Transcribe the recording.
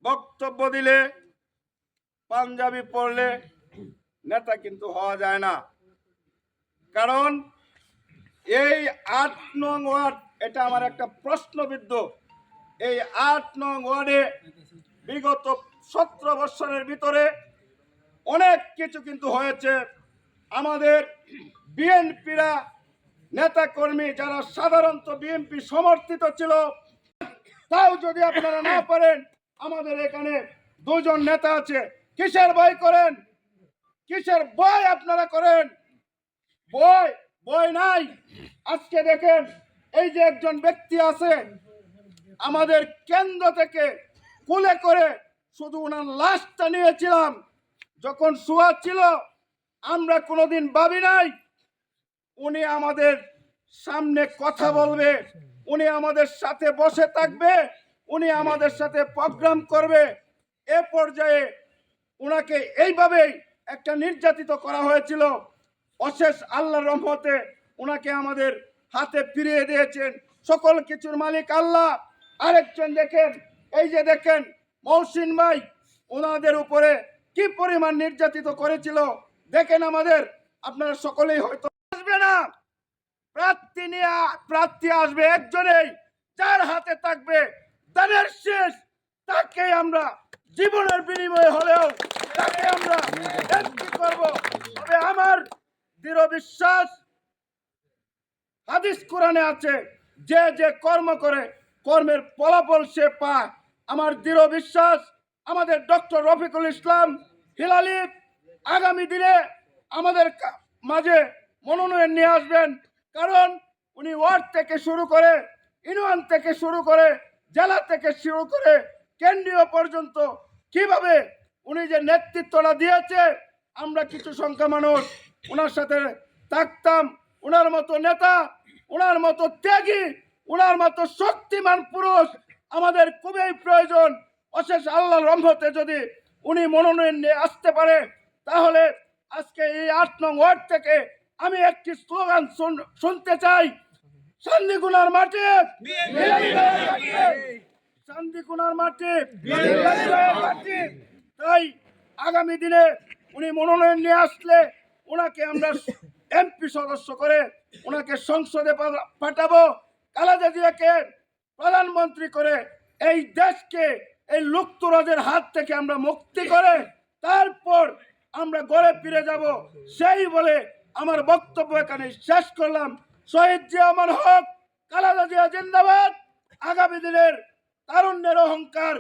বক্তব্য দিলে, পাঞ্জাবি পড়লে নেতা কিন্তু হওয়া যায় না। কারণ এই ৮ নং ওয়ার্ড, এটা আমার একটা প্রশ্নবিদ্ধ। এই ৮ নং ওয়ার্ডে বিগত ১৭ বছরের ভিতরে অনেক কিছু কিন্তু হয়েছে। আমাদের বিএনপিরা নেতাকর্মী যারা সাধারণত বিএনপি সমর্থিত ছিল, তাও যদি আপনারা না পারেন, আমাদের এখানে দুজন নেতা আছে। কিসের ভয় করেন? কিসের ভয় আপনারা করেন? ভয় নাই। আজকে দেখেন, এই যে একজন ব্যক্তি আছে, আমাদের কেন্দ্র থেকে কুলে করে শুধু ওনার লাশটা নিয়েছিলাম। যখন শোয়া ছিল, আমরা কোনোদিন ভাবি নাই উনি আমাদের সামনে কথা বলবে, উনি আমাদের সাথে বসে থাকবে, উনি আমাদের সাথে প্রোগ্রাম করবে। এ পর্যায়ে উনাকে এইভাবেই একটা নির্যাতিত করা হয়েছিল। অশেষ আল্লাহর রহমতে উনাকে আমাদের হাতে ফিরিয়ে দিয়েছেন। সকল কিছুর মালিক আল্লাহ। আরেকজন দেখেন, এই যে দেখেন মহসিন ভাই, ওনাদের উপরে কি পরিমাণ নির্যাতিত করেছিল দেখেন। আমাদের আপনারা সকলেই হয়তো আসবে না, প্রার্থী আসবে একজনেই, যার হাতে থাকবে দানের শেষ। তাকে আমরা জীবনের বিনিময়ে হলেও তাকে আমরা এমপি করব। তবে আমার দৃঢ় বিশ্বাস, হাদিস কোরআনে আছে, যে যে কর্ম করে কর্মের ফলাফল সে পায়। আমার দৃঢ় বিশ্বাস, আমাদের ডক্টর রফিকুল ইসলাম হিলালি আগামী দিনে আমাদের মাঝে মনোনয়ন নিয়ে আসবেন। কারণ উনি ওয়ার্ড থেকে শুরু করে, ইউনিয়ন থেকে শুরু করে, জেলা থেকে শুরু করে কেন্দ্রীয় পর্যন্ত কিভাবে উনি যে নেতৃত্বটা দিয়েছে, আমরা কিছু সংখ্যা মানুষ ওনার সাথে থাকতাম। ওনার মতো নেতা, ওনার মতো ত্যাগী, ওনার মতো শক্তিমান পুরুষ আমাদের খুবই প্রয়োজন। অশেষ আল্লাহর রহমতে যদি উনি মনোনয়ন নিয়ে আসতে পারে, তাহলে আজকে এই ৮ নং ওয়ার্ড থেকে আমি একটি স্লোগান শুনতে চাই, শান্তিকুনার মাটি, শান্তিকুনার মাটি। তাই আগামী দিনে উনি মনোনয়ন নিয়ে আসলে ওনাকে আমরা এমপি সদস্য করে ওনাকে সংসদে পাঠাবো। খালেদা জিয়াকে প্রধানমন্ত্রী করে এই দেশকে এই লুপ্তরাজের হাত থেকে আমরা মুক্তি করে তারপর আমরা ঘরে ফিরে যাব। সেই বলে আমার বক্তব্য এখানে শেষ করলাম। শহীদ জিয়া অমর হোক, খালেদা জিয়া জিন্দাবাদ। আগামী দিনের তারুণ্যের অহংকার